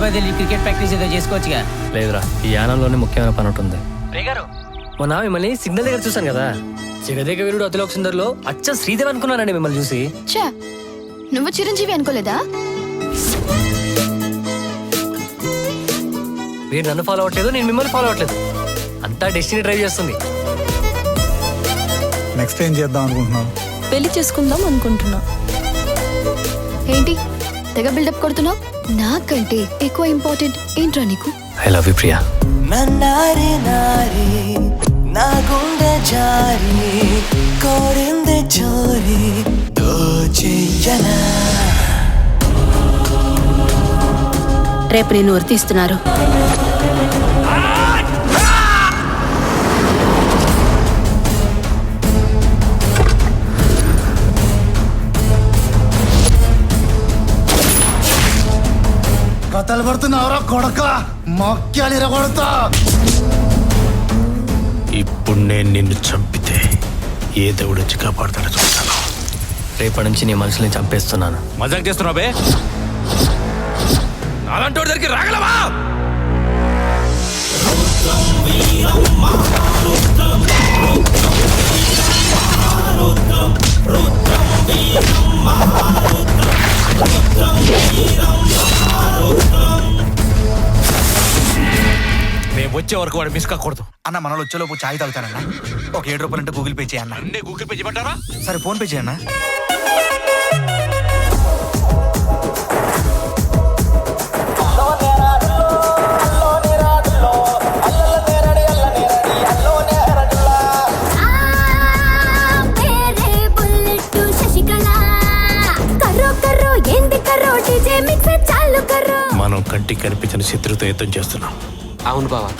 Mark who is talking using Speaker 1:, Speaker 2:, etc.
Speaker 1: హైదరాబాద్ వెళ్ళి cricket practice ఏదో చేసుకోవచ్చుగా.
Speaker 2: లేదురా, ఈ యానంలోనే ముఖ్యమైన పని ఉంటుంది. మొన్న మిమ్మల్ని సిగ్నల్ దగ్గర చూసాను కదా, జగదేక వీరుడు అతిలోక సుందర్లో అచ్చ శ్రీదేవి అనుకున్నానండి మిమ్మల్ని చూసి.
Speaker 3: ఛా, నువ్వు చిరంజీవి అనుకోలేదా?
Speaker 2: మీరు నన్ను ఫాలో అవ్వట్లేదు, నేను మిమ్మల్ని ఫాలో అవ్వట్లేదు. అంతా డెస్టినీ డ్రైవ్ చేస్తుంది.
Speaker 4: నెక్స్ట్ ఏం చేద్దాం అనుకుంటున్నావు?
Speaker 5: పెళ్లి చేసుకుందాం అనుకుంటున్నా.
Speaker 3: ఏంటి తెగ బిల్డప్ కొడుతున్నావు? నాకంటే ఎక్కువ ఇంపార్టెంట్ ఏంట్రా నీకు?
Speaker 2: I love you Priya.
Speaker 6: నన్నారి నారి నా గుండె జారి కోరింది చోరి దోచెయ్యనా.
Speaker 5: రేపు నేను వర్తిస్తున్నారు.
Speaker 4: కథలు పడుతున్నావురా కొడక, మొక్కాలు ఇరగొడతా.
Speaker 7: ఇప్పుడు నేను నిన్ను చంపితే ఏ దేవుడు వచ్చి కాపాడుతాడో చూస్తాను.
Speaker 2: రేపటి నుంచి నీ మనుషుల్ని చంపేస్తున్నాను.
Speaker 7: మజాక్ చేస్తున్నావు బే? అలాంటి దగ్గరికి రాగలవా? మేము వచ్చే వరకు వాడు మిస్ కాకూడదు.
Speaker 8: అన్న మనలో వచ్చేలోపు చాయ్ తాగుతానన్నా. ఒక 7 రూపాయలు అంటే గూగుల్ పే చేయన్న.
Speaker 7: అన్నీ గూగుల్ పే చేయమంటారా?
Speaker 8: సరే ఫోన్ పే చేయన్నా.
Speaker 7: మనం కంటికి కనిపించిన శత్రుతో యుద్ధం చేస్తున్నాం.
Speaker 1: అవును బావా.